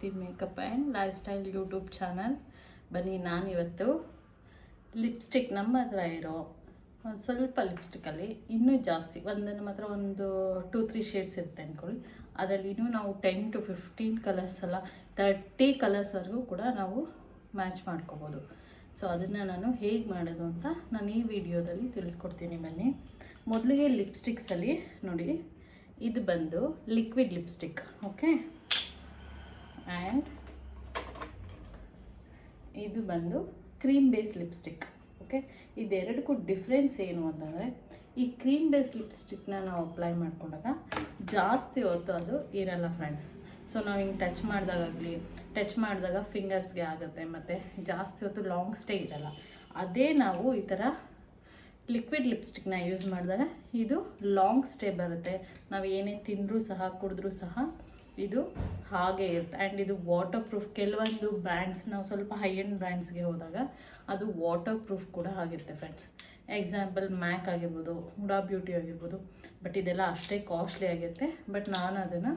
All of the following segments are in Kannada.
Preethi makeup and lifestyle YouTube channel. ಬನ್ನಿ, ನಾನಿವತ್ತು ಲಿಪ್ಸ್ಟಿಕ್ ನಮ್ಮ ಹತ್ರ ಇರೋ ಒಂದು ಸ್ವಲ್ಪ ಲಿಪ್ಸ್ಟಿಕ್ಕಲ್ಲಿ ಇನ್ನೂ ಜಾಸ್ತಿ ನಮ್ಮ ಹತ್ರ ಒಂದು 2-3 ಶೇಡ್ಸ್ ಇರುತ್ತೆ ಅಂದ್ಕೊಳ್ಳಿ. ಅದರಲ್ಲಿ ಇನ್ನೂ ನಾವು 10 to 15 ಕಲರ್ಸ್ ಅಲ್ಲ 30 ಕಲರ್ಸ್ವರೆಗೂ ಕೂಡ ನಾವು ಮ್ಯಾಚ್ ಮಾಡ್ಕೋಬೋದು. ಸೊ ಅದನ್ನು ನಾನು ಹೇಗೆ ಮಾಡೋದು ಅಂತ ನಾನು ಈ ವಿಡಿಯೋದಲ್ಲಿ ತಿಳಿಸ್ಕೊಡ್ತೀನಿ. ಬನ್ನಿ, ಮೊದಲಿಗೆ ಲಿಪ್ಸ್ಟಿಕ್ಸಲ್ಲಿ ನೋಡಿ, ಇದು ಬಂದು ಲಿಕ್ವಿಡ್ ಲಿಪ್ಸ್ಟಿಕ್, ಓಕೆ. ಆ್ಯಂಡ್ ಇದು ಬಂದು ಕ್ರೀಮ್ ಬೇಸ್ ಲಿಪ್ಸ್ಟಿಕ್, ಓಕೆ. ಇದೆರಡಕ್ಕೂ ಡಿಫ್ರೆನ್ಸ್ ಏನು ಅಂತಂದರೆ, ಈ ಕ್ರೀಮ್ ಬೇಸ್ ಲಿಪ್ಸ್ಟಿಕ್ನ ನಾವು ಅಪ್ಲೈ ಮಾಡ್ಕೊಂಡಾಗ ಜಾಸ್ತಿ ಹೊತ್ತು ಅದು ಇರಲ್ಲ ಫ್ರೆಂಡ್ಸ್. ಸೊ ನಾವು ಹಿಂಗೆ ಟಚ್ ಮಾಡಿದಾಗ ಫಿಂಗರ್ಸ್ಗೆ ಆಗುತ್ತೆ, ಮತ್ತು ಜಾಸ್ತಿ ಹೊತ್ತು ಲಾಂಗ್ ಸ್ಟೇ ಇರಲ್ಲ. ಅದೇ ನಾವು ಈ ಥರ ಲಿಕ್ವಿಡ್ ಲಿಪ್ಸ್ಟಿಕ್ನ ಯೂಸ್ ಮಾಡಿದಾಗ ಇದು ಲಾಂಗ್ ಸ್ಟೇ ಬರುತ್ತೆ. ನಾವು ಏನೇ ತಿಂದರೂ ಸಹ ಕುಡಿದ್ರೂ ಸಹ ಇದು ಹಾಗೆ ಇರುತ್ತೆ. ಆ್ಯಂಡ್ ಇದು ವಾಟರ್ ಪ್ರೂಫ್. ಕೆಲವೊಂದು ಬ್ರ್ಯಾಂಡ್ಸ್, ನಾವು ಸ್ವಲ್ಪ ಹೈ ಎಂಡ್ ಬ್ರ್ಯಾಂಡ್ಸ್ಗೆ ಹೋದಾಗ ಅದು ವಾಟರ್ ಪ್ರೂಫ್ ಕೂಡ ಆಗಿರುತ್ತೆ ಫ್ರೆಂಡ್ಸ್. ಎಕ್ಸಾಂಪಲ್ ಮ್ಯಾಕ್ ಆಗಿರ್ಬೋದು, ಹುಡಾ ಬ್ಯೂಟಿ ಆಗಿರ್ಬೋದು. ಬಟ್ ಇದೆಲ್ಲ ಅಷ್ಟೇ ಕಾಸ್ಟ್ಲಿ ಆಗಿರುತ್ತೆ. ಬಟ್ ನಾನು ಅದನ್ನು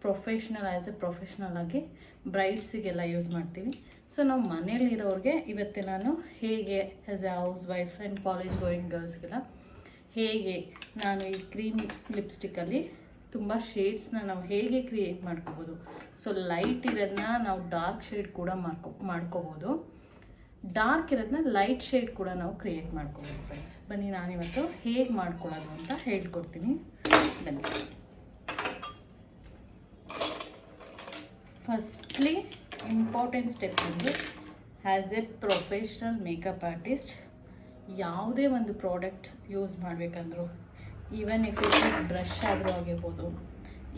ಪ್ರೊಫೆಷ್ನಲ್ ಆಗಿ ಬ್ರೈಡ್ಸಿಗೆಲ್ಲ ಯೂಸ್ ಮಾಡ್ತೀವಿ. ಸೊ ನಾವು ಮನೇಲಿರೋರಿಗೆ ಇವತ್ತು ನಾನು ಹೇಗೆ as a house wife and college going ಗರ್ಲ್ಸ್ಗೆಲ್ಲ ಹೇಗೆ ನಾನು ಈ ಕ್ರೀಮ್ ಲಿಪ್ಸ್ಟಿಕ್ಕಲ್ಲಿ ತುಂಬ ಶೇಡ್ಸ್ನ ನಾವು ಹೇಗೆ ಕ್ರಿಯೇಟ್ ಮಾಡ್ಕೋಬೋದು. ಸೊ ಲೈಟ್ ಇರೋದನ್ನ ನಾವು ಡಾರ್ಕ್ ಶೇಡ್ ಕೂಡ ಮಾಡ್ಕೋಬೋದು, ಡಾರ್ಕ್ ಇರೋದನ್ನ ಲೈಟ್ ಶೇಡ್ ಕೂಡ ನಾವು ಕ್ರಿಯೇಟ್ ಮಾಡ್ಕೋಬೋದು ಫ್ರೆಂಡ್ಸ್. ಬನ್ನಿ, ನಾನಿವತ್ತು ಹೇಗೆ ಮಾಡ್ಕೊಳ್ಳೋದು ಅಂತ ಹೇಳ್ಕೊಡ್ತೀನಿ. ಬನ್ನಿ, ಫಸ್ಟ್ಲಿ ಇಂಪಾರ್ಟೆಂಟ್ ಸ್ಟೆಪ್ ಒಂದು, as a professional makeup artist ಯಾವುದೇ ಒಂದು ಪ್ರಾಡಕ್ಟ್ ಯೂಸ್ ಮಾಡಬೇಕಂದ್ರೂ, even if it is brush ಆದರೂ ಆಗಿರ್ಬೋದು,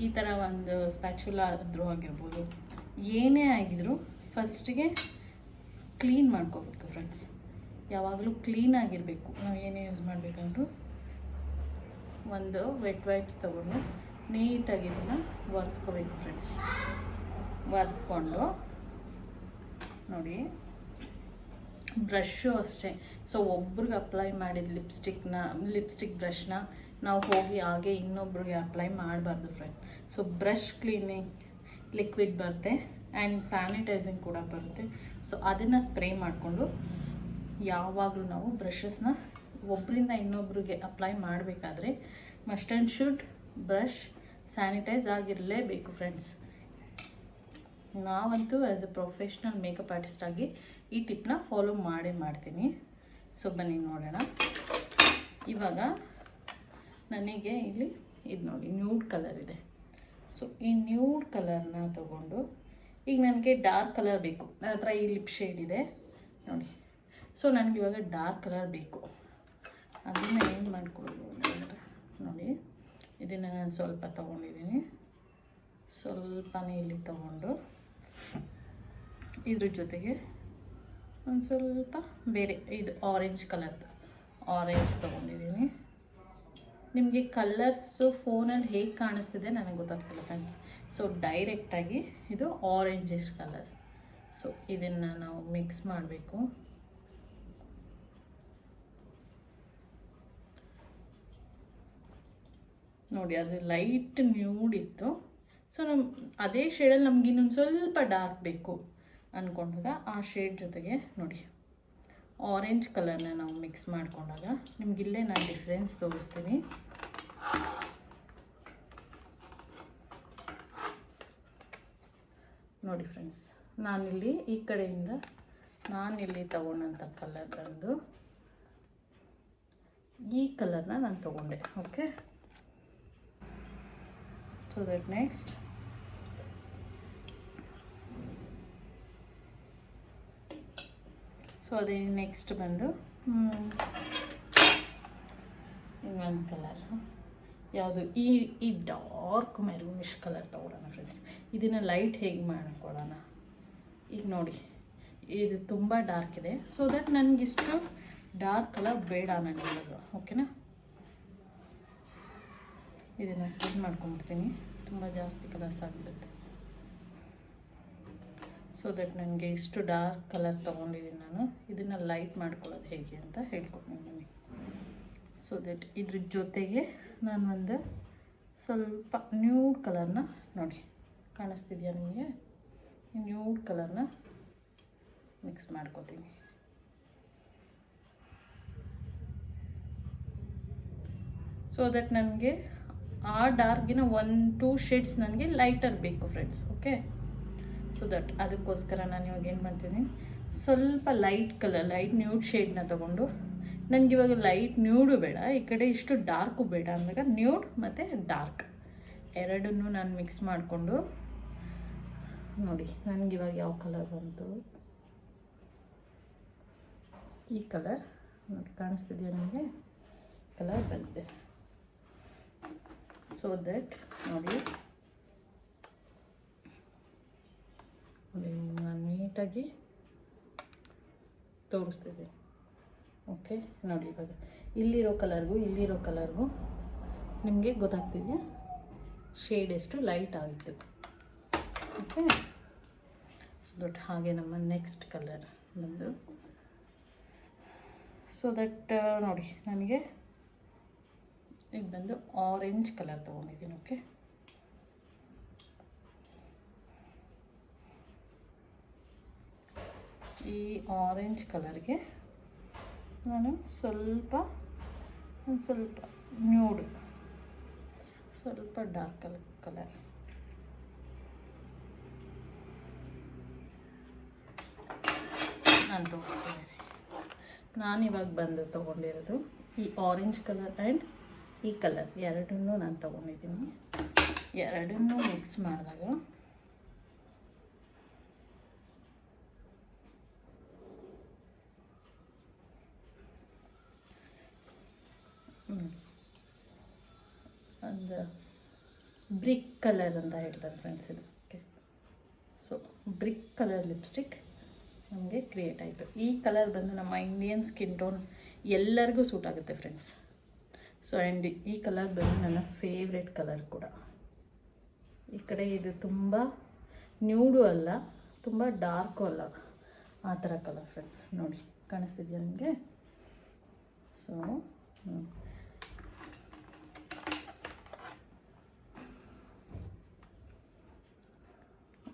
ಈ ಥರ ಒಂದು ಸ್ಪ್ಯಾಚುಲಾ ಆದರೂ ಆಗಿರ್ಬೋದು, ಏನೇ ಆಗಿದ್ರೂ ಫಸ್ಟಿಗೆ ಕ್ಲೀನ್ ಮಾಡ್ಕೋಬೇಕು ಫ್ರೆಂಡ್ಸ್. ಯಾವಾಗಲೂ ಕ್ಲೀನಾಗಿರಬೇಕು. ನಾವು ಏನೇ ಯೂಸ್ ಮಾಡಬೇಕಂದ್ರೂ ಒಂದು ವೆಟ್ ವೈಪ್ಸ್ ತೊಗೊಂಡು ನೀಟಾಗಿ ಇದನ್ನು ಒರೆಸ್ಕೋಬೇಕು ಫ್ರೆಂಡ್ಸ್. ಒರೆಸ್ಕೊಂಡು ನೋಡಿ, ಬ್ರಷ್ಷು ಅಷ್ಟೇ. ಸೊ ಒಬ್ರಿಗೆ ಅಪ್ಲೈ ಮಾಡಿದ ಲಿಪ್ಸ್ಟಿಕ್ ಬ್ರಷ್ನ ನಾವು ಹೋಗಿ ಹಾಗೆ ಇನ್ನೊಬ್ರಿಗೆ ಅಪ್ಲೈ ಮಾಡಬಾರ್ದು friend. So brush cleaning liquid ಬರುತ್ತೆ ಆ್ಯಂಡ್ ಸ್ಯಾನಿಟೈಸಿಂಗ್ ಕೂಡ ಬರುತ್ತೆ. ಸೊ ಅದನ್ನು ಸ್ಪ್ರೇ ಮಾಡಿಕೊಂಡು ಯಾವಾಗಲೂ ನಾವು ಬ್ರಷಸ್ನ ಒಬ್ಬರಿಂದ ಇನ್ನೊಬ್ರಿಗೆ ಅಪ್ಲೈ ಮಾಡಬೇಕಾದ್ರೆ must and should brush sanitise ಆಗಿರಲೇಬೇಕು ಫ್ರೆಂಡ್ಸ್. ನಾವಂತೂ as a professional makeup artist ಆಗಿ ಈ ಟಿಪ್ನ ಫಾಲೋ ಮಾಡ್ತೀನಿ. ಸೊ ಬನ್ನಿ ನೋಡೋಣ. ಇವಾಗ ನನಗೆ ಇಲ್ಲಿ ಇದು ನೋಡಿ, ನ್ಯೂಡ್ ಕಲರ್ ಇದೆ. ಸೊ ಈ ನ್ಯೂಡ್ ಕಲರ್ನ ತಗೊಂಡು, ಈಗ ನನಗೆ ಡಾರ್ಕ್ ಕಲರ್ ಬೇಕು. ನನ್ನ ಹತ್ರ ಈ ಲಿಪ್ ಶೇಡ್ ಇದೆ ನೋಡಿ. ಸೊ ನನಗೆ ಇವಾಗ ಡಾರ್ಕ್ ಕಲರ್ ಬೇಕು. ಅದನ್ನು ಏನು ಮಾಡ್ಕೊಳ್ಳೋದು ಅಂದರೆ ನೋಡಿ, ಇದನ್ನು ನಾನು ಸ್ವಲ್ಪ ತೊಗೊಂಡಿದ್ದೀನಿ. ಸ್ವಲ್ಪನೇ ಇಲ್ಲಿ ತೊಗೊಂಡು ಇದ್ರ ಜೊತೆಗೆ ಒಂದು ಸ್ವಲ್ಪ ಬೇರೆ ಇದು ಆರೆಂಜ್ ತೊಗೊಂಡಿದ್ದೀನಿ. ನಿಮಗೆ ಕಲರ್ಸು ಫೋನಲ್ಲಿ ಹೇಗೆ ಕಾಣಿಸ್ತಿದೆ ನನಗೆ ಗೊತ್ತಾಗ್ತಿಲ್ಲ ಫ್ರೆಂಡ್ಸ್. ಸೊ ಡೈರೆಕ್ಟಾಗಿ ಇದು ಆರೆಂಜಿಶ್ ಕಲರ್ಸ್. ಸೊ ಇದನ್ನು ನಾವು ಮಿಕ್ಸ್ ಮಾಡಬೇಕು. ನೋಡಿ, ಅದು ಲೈಟ್ ನ್ಯೂಡ್ ಇತ್ತು. ಸೊ ಅದೇ ಶೇಡಲ್ಲಿ ನಮ್ಗೆ ಇನ್ನೊಂದು ಸ್ವಲ್ಪ ಡಾರ್ಕ್ ಬೇಕು ಅಂದ್ಕೊಂಡಾಗ ಆ ಶೇಡ್ ಜೊತೆಗೆ ನೋಡಿ ಆರೆಂಜ್ ಕಲರ್ನ ನಾವು ಮಿಕ್ಸ್ ಮಾಡ್ಕೊಂಡಾಗ ನಿಮಗಿಲ್ಲೇ ನಾನು ಡಿಫ್ರೆನ್ಸ್ ತೋರಿಸ್ತೀನಿ. ನೋಡಿ ಫ್ರೆಂಡ್ಸ್, ನಾನಿಲ್ಲಿ ಈ ಕಡೆಯಿಂದ ನಾನಿಲ್ಲಿ ತಗೊಂಡಂಥ ಕಲರ್ ಬಂದು ಈ ಕಲರ್ನ ನಾನು ತಗೊಂಡೆ, ಓಕೆ. ಸೊ ದಟ್ ನೆಕ್ಸ್ಟ್ ಅದೇ ನೆಕ್ಸ್ಟ್ ಬಂದು ಇನ್ನೊಂದು ಕಲರ್ ಯಾವುದು, ಈ ಡಾರ್ಕ್ ಮೆರೂನಿಶ್ ಕಲರ್ ತೊಗೊಳ್ಳೋಣ ಫ್ರೆಂಡ್ಸ್. ಇದನ್ನು ಲೈಟ್ ಹೇಗೆ ಮಾಡ್ಕೊಳ್ಳೋಣ. ಈಗ ನೋಡಿ, ಇದು ತುಂಬ ಡಾರ್ಕ್ ಇದೆ. ಸೊ ದಟ್ ನನಗಿಷ್ಟು ಡಾರ್ಕ್ ಕಲರ್ ಬೇಡ ನನಗೆ, ಓಕೆನಾ. ಇದನ್ನು ಇದು ಮಾಡ್ಕೊಂಡ್ಬಿಡ್ತೀನಿ, ತುಂಬ ಜಾಸ್ತಿ ಕಲರ್ಸ್ ಆಗಿಬಿಡುತ್ತೆ. ಸೊ ದಟ್ ನನಗೆ ಇಷ್ಟು ಡಾರ್ಕ್ ಕಲರ್ ತೊಗೊಂಡಿದ್ದೀನಿ ನಾನು. ಇದನ್ನು ಲೈಟ್ ಮಾಡ್ಕೊಳ್ಳೋದು ಹೇಗೆ ಅಂತ ಹೇಳ್ಕೊಡ್ತೀನಿ ನನಗೆ. ಸೊ ದಟ್ ಇದ್ರ ಜೊತೆಗೆ ನಾನು ಒಂದು ಸ್ವಲ್ಪ ನ್ಯೂಡ್ ಕಲರ್ನ ನೋಡಿ, ಕಾಣಿಸ್ತಿದೆಯಾ ನಿಮಗೆ? ಕಲರ್ನ ಮಿಕ್ಸ್ ಮಾಡ್ಕೋತೀನಿ. ಸೊ ದಟ್ ನನಗೆ ಆ ಡಾರ್ಕಿನ 1-2 ಶೇಡ್ಸ್ ನನಗೆ ಲೈಟರ್ ಬೇಕು ಫ್ರೆಂಡ್ಸ್. ಓಕೆ, ಸೊ ದಟ್ ಅದಕ್ಕೋಸ್ಕರ ನಾನು ಇವಾಗ ಏನು ಮಾಡ್ತೀನಿ, ಸ್ವಲ್ಪ ಲೈಟ್ ಕಲರ್, ಲೈಟ್ ನ್ಯೂಡ್ ಶೇಡ್ನ ತೊಗೊಂಡು, ನನಗೆ ಇವಾಗ ಲೈಟ್ ನ್ಯೂಡು ಬೇಡ, ಈ ಕಡೆ ಇಷ್ಟು ಡಾರ್ಕು ಬೇಡ ಅಂದಾಗ ನ್ಯೂಡ್ ಮತ್ತು ಡಾರ್ಕ್ ಎರಡನ್ನೂ ನಾನು ಮಿಕ್ಸ್ ಮಾಡಿಕೊಂಡು, ನೋಡಿ ನನಗಿವಾಗ ಯಾವ ಕಲರ್ ಬಂತು, ಈ ಕಲರ್ ನೋಡಿ ಕಾಣಿಸ್ತಿದೆಯಾ ನಿಮಗೆ, ಕಲರ್ ಬಂದಿದೆ. ಸೊ ದಟ್ ನೋಡಿ ನಾನು ನೀಟಾಗಿ ತೋರಿಸ್ತಿದ್ದೆ. ಓಕೆ, ನೋಡಿ ಇವಾಗ ಇಲ್ಲಿರೋ ಕಲರ್ಗೂ ನಿಮಗೆ ಗೊತ್ತಾಗ್ತಿದೆಯಾ ಶೇಡ್ ಎಷ್ಟು ಲೈಟ್ ಆಗಿತ್ತು. ಓಕೆ, ಸೊ ದಟ್ ಹಾಗೆ ನಮ್ಮ ನೆಕ್ಸ್ಟ್ ಕಲರ್ ಬಂದು, ಸೊ ದಟ್ ನೋಡಿ ನನಗೆ ಇದು ಬಂದು ಆರೆಂಜ್ ಕಲರ್ ತೊಗೊಂಡಿದ್ದೀನಿ. ಓಕೆ, ಈ ಆರೆಂಜ್ ಕಲರ್ಗೆ ನಾನು ಸ್ವಲ್ಪ ನ್ಯೂಡ್, ಸ್ವಲ್ಪ ಡಾರ್ಕ್ ಕಲರ್ ನಾನು ತೋರಿಸ್ತೀನಿ. ನಾನಿವಾಗ ಬಂದು ತೊಗೊಂಡಿರೋದು ಈ ಆರೆಂಜ್ ಕಲರ್ ಆ್ಯಂಡ್ ಈ ಕಲರ್ ಎರಡನ್ನೂ ನಾನು ತೊಗೊಂಡಿದ್ದೀನಿ. ಎರಡನ್ನೂ ಮಿಕ್ಸ್ ಮಾಡಿದಾಗ ಒಂದು ಬ್ರಿಕ್ ಕಲರ್ ಅಂತ ಹೇಳ್ತಾರೆ ಫ್ರೆಂಡ್ಸ್ ಇದು. Okay, so brick colour lipstick ನಮಗೆ ಕ್ರಿಯೇಟ್ ಆಯಿತು. ಈ ಕಲರ್ ಬಂದು ನಮ್ಮ ಇಂಡಿಯನ್ ಸ್ಕಿನ್ ಟೋನ್ ಎಲ್ಲರಿಗೂ ಸೂಟ್ ಆಗುತ್ತೆ ಫ್ರೆಂಡ್ಸ್. ಸೊ ಆ್ಯಂಡ್ ಈ ಕಲರ್ ಬಂದು ನನ್ನ ಫೇವ್ರೆಟ್ ಕಲರ್ ಕೂಡ. ಈ ಕಡೆ ಇದು ತುಂಬ ನ್ಯೂಡು ಅಲ್ಲ, ತುಂಬ ಡಾರ್ಕು ಅಲ್ಲ, ಆ ಥರ ಕಲರ್ ಫ್ರೆಂಡ್ಸ್. ನೋಡಿ ಕಾಣಿಸ್ತಿದೆಯಾ ನಿಮಗೆ? ಸೊ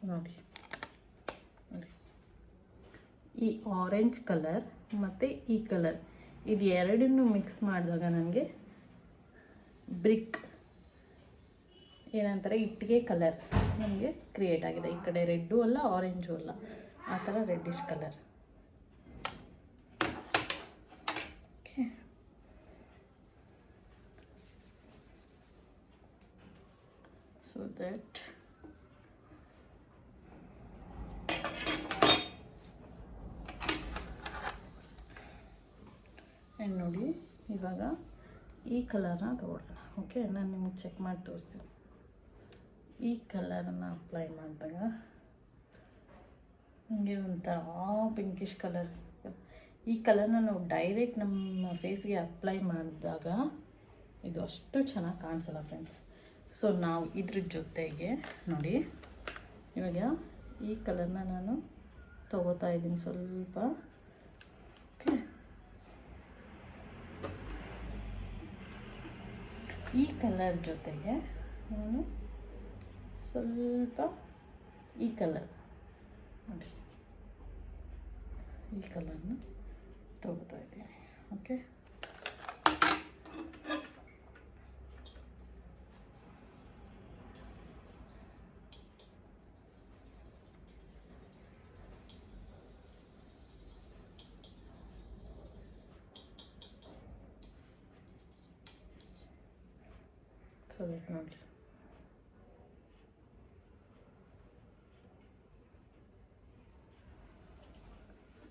ನೋಡಿ ಈ ಆರೆಂಜ್ ಕಲರ್ ಮತ್ತು ಈ ಕಲರ್ ಇದು ಎರಡನ್ನೂ ಮಿಕ್ಸ್ ಮಾಡಿದಾಗ ನನಗೆ ಬ್ರಿಕ್ ಏನಂತಾರೆ ಇಟ್ಟಿಗೆ ಕಲರ್ ನಮಗೆ ಕ್ರಿಯೇಟ್ ಆಗಿದೆ. ಈ ಕಡೆ ರೆಡ್ಡು ಅಲ್ಲ ಆರೆಂಜು ಅಲ್ಲ, ಆ ಥರ reddish colour. Okay, so that and ನೋಡಿ ಇವಾಗ ಈ ಕಲರ್ನ ತೊಗೊಳ್ಳೋಣ. ಓಕೆ, ನಾನು ನಿಮಗೆ ಚೆಕ್ ಮಾಡಿ ತೋರಿಸ್ತೀನಿ. ಈ ಕಲರನ್ನು ಅಪ್ಲೈ ಮಾಡಿದಾಗ ನನಗೆ ಒಂಥರ ಪಿಂಕಿಶ್ ಕಲರ್. ಈ ಕಲರ್ನ ನಾವು ಡೈರೆಕ್ಟ್ ನಮ್ಮ ಫೇಸ್ಗೆ ಅಪ್ಲೈ ಮಾಡಿದಾಗ ಇದು ಅಷ್ಟು ಚೆನ್ನಾಗಿ ಕಾಣಿಸಲ್ಲ ಫ್ರೆಂಡ್ಸ್. ಸೊ ನಾವು ಇದ್ರ ಜೊತೆಗೆ ನೋಡಿ ಇವಾಗ ಈ ಕಲರ್ನ ನಾನು ತೊಗೋತಾ ಇದ್ದೀನಿ ಸ್ವಲ್ಪ. ಓಕೆ, ಈ ಕಲರ್ ಜೊತೆಗೆ ನಾನು ಸ್ವಲ್ಪ ಈ ಕಲರ್ ನೋಡಿ ಈ ಕಲರ್ನ ತಗೋತಾ ಇದ್ದೀನಿ. ಓಕೆ, ಸೊ ನೋಡಿ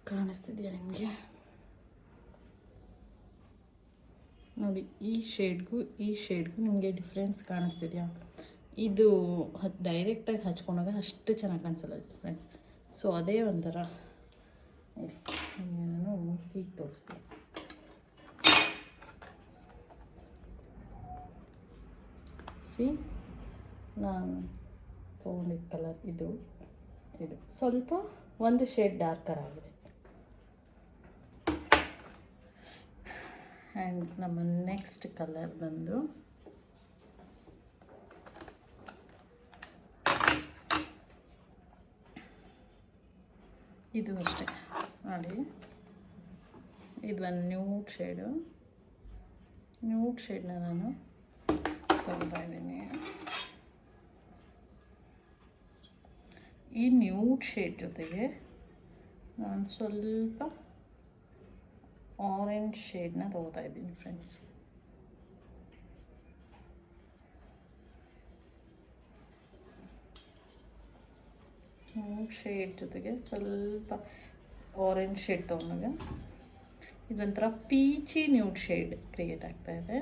ಕಾಣಿಸ್ತಿದೆಯಾ ನಿಮಗೆ? ನೋಡಿ ಈ ಶೇಡ್ಗೂ ನಿಮಗೆ ಡಿಫ್ರೆನ್ಸ್ ಕಾಣಿಸ್ತಿದೆಯಾ? ಇದು ಡೈರೆಕ್ಟಾಗಿ ಹಚ್ಕೊಂಡಾಗ ಅಷ್ಟು ಚೆನ್ನಾಗಿ ಕಾಣಿಸಲ್ಲ ಫ್ರೆಂಡ್ಸ್. ಸೊ ಅದೇ ಒಂಥರ ನಾನು ಹೀಗೆ ತೋರಿಸ್ತೀನಿ. ಸಿ ನಾನು ತೊಗೊಂಡಿದ್ದ ಕಲರ್ ಇದು ಸ್ವಲ್ಪ ಒಂದು ಶೇಡ್ ಡಾರ್ಕರ್ ಆಗಿದೆ. ಆ್ಯಂಡ್ ನಮ್ಮ ನೆಕ್ಸ್ಟ್ ಕಲರ್ ಬಂದು ಇದು ಅಷ್ಟೇ ನೋಡಿ, ಇದು ಒಂದು ನ್ಯೂಡ್ ಶೇಡ್ನ ನಾನು ತಗೋತಾ ಇದ್ದೀನಿ. ಈ ನ್ಯೂಡ್ ಶೇಡ್ ಜೊತೆಗೆ ನಾನು ಸ್ವಲ್ಪ ಆರೆಂಜ್ ಶೇಡ್ನ ತಗೋತಾ ಇದ್ದೀನಿ ಫ್ರೆಂಡ್ಸ್. ನ್ಯೂಡ್ ಶೇಡ್ ಜೊತೆಗೆ ಸ್ವಲ್ಪ ಆರೆಂಜ್ ಶೇಡ್ ತೊಗೊಂಡಾಗ ಇದೊಂಥರ ಪೀಚಿ ನ್ಯೂಡ್ ಶೇಡ್ ಕ್ರಿಯೇಟ್ ಆಗ್ತಾ ಇದೆ,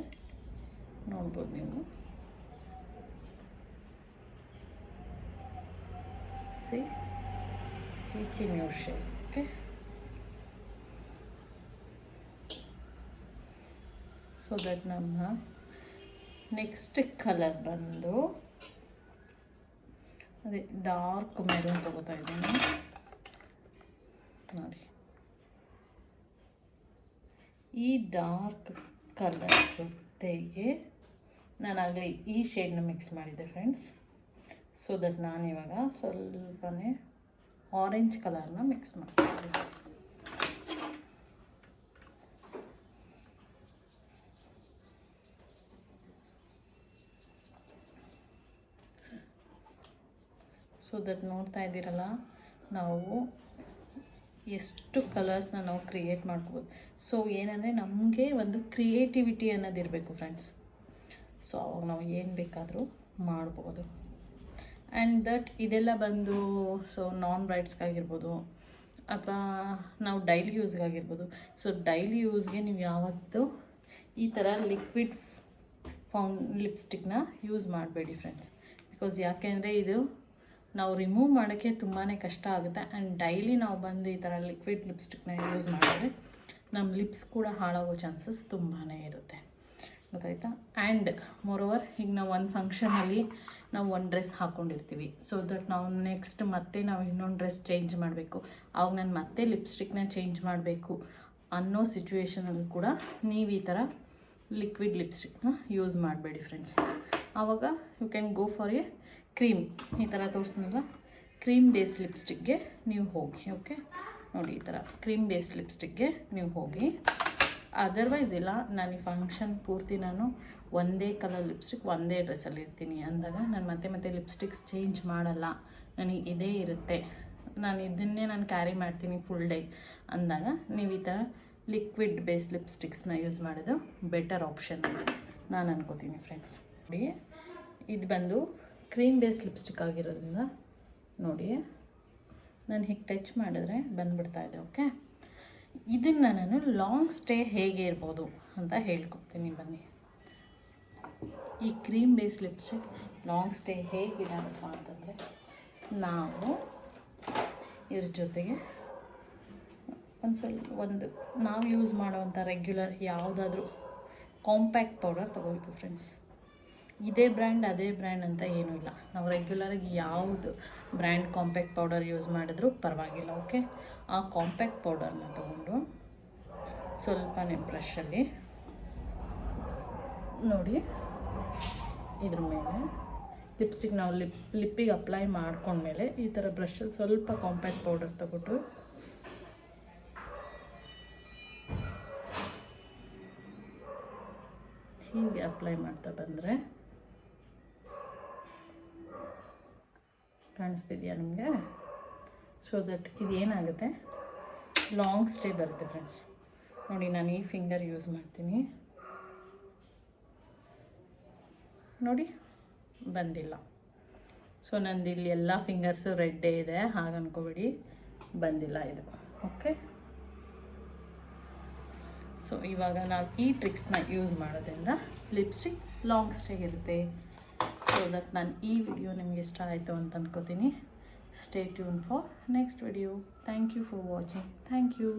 ನೋಡ್ಬೋದು ನೀವು. C ಪೀಚಿ nude shade. Okay, so that ನಮ್ಮ ನೆಕ್ಸ್ಟ್ ಕಲರ್ ಬಂದು ಅದೇ ಡಾರ್ಕ್ ಮೆರೂನ್ ತಗೋತಾ ಇದ್ದೀನಿ ನೋಡಿ. ಈ ಡಾರ್ಕ್ ಕಲರ್ ಜೊತೆಗೆ ನಾನಾಗಲೇ ಈ ಶೇಡ್ನ ಮಿಕ್ಸ್ ಮಾಡಿದ್ದೆ ಫ್ರೆಂಡ್ಸ್. ಸೊ ದಟ್ ನಾನಿವಾಗ ಸ್ವಲ್ಪನೇ ಆರೆಂಜ್ ಕಲರ್ನ ಮಿಕ್ಸ್ ಮಾಡ್ತೀನಿ. ಸೊ ದಟ್ ನೋಡ್ತಾ ಇದ್ದೀರಲ್ಲ, ನಾವು ಎಷ್ಟು ಕಲರ್ಸ್ನ ನಾವು ಕ್ರಿಯೇಟ್ ಮಾಡ್ಕೋಬೋದು. ಸೊ ಏನಂದರೆ ನಮಗೆ ಒಂದು ಕ್ರಿಯೇಟಿವಿಟಿ ಅನ್ನೋದಿರಬೇಕು ಫ್ರೆಂಡ್ಸ್. ಸೊ ಅವಾಗ ನಾವು ಏನು ಬೇಕಾದರೂ ಮಾಡ್ಬೋದು. ಆ್ಯಂಡ್ ದಟ್ ಇದೆಲ್ಲ ಬಂದು ಸೊ ನಾನ್ ಬ್ರೈಡ್ಸ್ಗಾಗಿರ್ಬೋದು ಅಥವಾ ನಾವು ಡೈಲಿ ಯೂಸ್ಗಾಗಿರ್ಬೋದು. ಸೊ ಡೈಲಿ ಯೂಸ್ಗೆ ನೀವು ಯಾವತ್ತೂ ಈ ಥರ ಲಿಕ್ವಿಡ್ ಲಿಪ್ಸ್ಟಿಕ್ನ ಯೂಸ್ ಮಾಡಬೇಡಿ ಫ್ರೆಂಡ್ಸ್. ಬಿಕಾಸ್ ಯಾಕೆಂದರೆ ಇದು ನಾವು ರಿಮೂವ್ ಮಾಡೋಕ್ಕೆ ತುಂಬಾ ಕಷ್ಟ ಆಗುತ್ತೆ. ಆ್ಯಂಡ್ ಡೈಲಿ ನಾವು ಬಂದು ಈ ಥರ ಲಿಕ್ವಿಡ್ ಲಿಪ್ಸ್ಟಿಕ್ನ ಯೂಸ್ ಮಾಡಿದ್ರೆ ನಮ್ಮ ಲಿಪ್ಸ್ ಕೂಡ ಹಾಳಾಗೋ ಚಾನ್ಸಸ್ ತುಂಬಾ ಇರುತ್ತೆ, ಗೊತ್ತಾಯ್ತಾ. ಆ್ಯಂಡ್ ಮೋರೋವರ್ ಈಗ ನಾವು ಒಂದು ಫಂಕ್ಷನಲ್ಲಿ ನಾವು ಒಂದು ಡ್ರೆಸ್ ಹಾಕ್ಕೊಂಡಿರ್ತೀವಿ. ಸೊ ದಟ್ ನಾವು ನೆಕ್ಸ್ಟ್ ಮತ್ತೆ ನಾವು ಇನ್ನೊಂದು ಡ್ರೆಸ್ ಚೇಂಜ್ ಮಾಡಬೇಕು, ಆವಾಗ ನಾನು ಮತ್ತೆ ಲಿಪ್ಸ್ಟಿಕ್ನ ಚೇಂಜ್ ಮಾಡಬೇಕು ಅನ್ನೋ ಸಿಚುವೇಷನಲ್ಲಿ ಕೂಡ ನೀವು ಈ ಥರ ಲಿಕ್ವಿಡ್ ಲಿಪ್ಸ್ಟಿಕ್ನ ಯೂಸ್ ಮಾಡಬೇಡಿ ಫ್ರೆಂಡ್ಸ್. ಆವಾಗ you can go for a cream. ಈ ಥರ ತೋರಿಸ್ತೀನಲ್ಲ, ಕ್ರೀಮ್ ಬೇಸ್ ಲಿಪ್ಸ್ಟಿಕ್ಗೆ ನೀವು ಹೋಗಿ. ಓಕೆ ನೋಡಿ, ಈ ಥರ ಕ್ರೀಮ್ ಬೇಸ್ ಲಿಪ್ಸ್ಟಿಕ್ಗೆ ನೀವು ಹೋಗಿ. ಅದರ್ವೈಸ್ ಇಲ್ಲ, ನಾನು ಈ ಫಂಕ್ಷನ್ ಪೂರ್ತಿ ನಾನು ಒಂದೇ ಕಲರ್ ಲಿಪ್ಸ್ಟಿಕ್ ಒಂದೇ ಡ್ರೆಸ್ಸಲ್ಲಿ ಇರ್ತೀನಿ ಅಂದಾಗ ನಾನು ಮತ್ತೆ ಲಿಪ್ಸ್ಟಿಕ್ಸ್ ಚೇಂಜ್ ಮಾಡಲ್ಲ, ನನಗೆ ಇದೇ ಇರುತ್ತೆ, ನಾನು ಇದನ್ನೇ ನಾನು ಕ್ಯಾರಿ ಮಾಡ್ತೀನಿ ಫುಲ್ ಡೇ ಅಂದಾಗ ನೀವು ಈ ಥರ ಲಿಕ್ವಿಡ್ ಬೇಸ್ ಲಿಪ್ಸ್ಟಿಕ್ಸ್ನ ಯೂಸ್ ಮಾಡೋದು ಬೆಟರ್ ಆಪ್ಷನ್ ಅಂತ ನಾನು ಅನ್ಕೋತೀನಿ ಫ್ರೆಂಡ್ಸ್. ನೋಡಿ, ಇದು ಬಂದು ಕ್ರೀಮ್ ಬೇಸ್ ಲಿಪ್ಸ್ಟಿಕ್ ಆಗಿರೋದ್ರಿಂದ ನೋಡಿ ನಾನು ಹೀಗೆ ಟಚ್ ಮಾಡಿದ್ರೆ ಬಂದುಬಿಡ್ತಾ ಇದೆ. ಓಕೆ, ಇದನ್ನು ನಾನು ಲಾಂಗ್ ಸ್ಟೇ ಹೇಗೆ ಇರ್ಬೋದು ಅಂತ ಹೇಳ್ಕೊಡ್ತೀನಿ ಬನ್ನಿ. ಈ cream base lipstick long stay ಹೇಗಿಡೋದಪ್ಪ ಅಂತಂದರೆ, ನಾವು ಇದ್ರ ಜೊತೆಗೆ ಒಂದು ನಾವು ಯೂಸ್ ಮಾಡೋವಂಥ ರೆಗ್ಯುಲರ್ ಯಾವುದಾದ್ರೂ ಕಾಂಪ್ಯಾಕ್ಟ್ ಪೌಡರ್ ತೊಗೋಬೇಕು ಫ್ರೆಂಡ್ಸ್. ಇದೇ ಬ್ರ್ಯಾಂಡ್ ಅದೇ ಬ್ರ್ಯಾಂಡ್ ಅಂತ ಏನೂ ಇಲ್ಲ, ನಾವು ರೆಗ್ಯುಲರಾಗಿ ಯಾವುದು ಬ್ರ್ಯಾಂಡ್ ಕಾಂಪ್ಯಾಕ್ಟ್ ಪೌಡರ್ ಯೂಸ್ ಮಾಡಿದ್ರೂ ಪರವಾಗಿಲ್ಲ. ಓಕೆ, ಆ ಕಾಂಪ್ಯಾಕ್ಟ್ ಪೌಡರ್ನ ತೊಗೊಂಡು ಸ್ವಲ್ಪನೇ ಬ್ರಷಲ್ಲಿ ನೋಡಿ ಇದ್ರ ಮೇಲೆ ಲಿಪ್ಸ್ಟಿಕ್ ನಾವು ಲಿಪ್ಪಿಗೆ ಅಪ್ಲೈ ಮಾಡ್ಕೊಂಡ್ಮೇಲೆ ಈ ಥರ ಬ್ರಷಲ್ಲಿ ಸ್ವಲ್ಪ ಕಾಂಪ್ಯಾಕ್ಟ್ ಪೌಡರ್ ತೊಗೊಟ್ಟು ಹೀಗೆ ಅಪ್ಲೈ ಮಾಡ್ತಾ ಬಂದರೆ ಕಾಣಿಸ್ತಿದೆಯಾ ನಿಮಗೆ? ಸೊ ದಟ್ ಇದೇನಾಗುತ್ತೆ, ಲಾಂಗ್ ಸ್ಟೇ ಬರುತ್ತೆ ಫ್ರೆಂಡ್ಸ್. ನೋಡಿ, ನಾನು ಈ ಫಿಂಗರ್ ಯೂಸ್ ಮಾಡ್ತೀನಿ, ನೋಡಿ ಬಂದಿಲ್ಲ. ಸೊ ನಂದು ಇಲ್ಲಿ ಎಲ್ಲ ಫಿಂಗರ್ಸು ರೆಡ್ಡೇ ಇದೆ, ಹಾಗೆ ಅನ್ಕೋಬೇಡಿ, ಬಂದಿಲ್ಲ ಇದು. ಓಕೆ, ಸೊ ಇವಾಗ ನಾವು ಈ ಟ್ರಿಕ್ಸ್ನ ಯೂಸ್ ಮಾಡೋದ್ರಿಂದ ಲಿಪ್ಸ್ಟಿಕ್ ಲಾಂಗ್ ಸ್ಟೇ ಇರುತ್ತೆ. ಸೊ ದಟ್ ನಾನು ಈ ವಿಡಿಯೋ ನಿಮಗೆ ಇಷ್ಟ ಆಯಿತು ಅಂತ ಅನ್ಕೋತೀನಿ. Stay tune for next video. Thank you for watching. Thank you.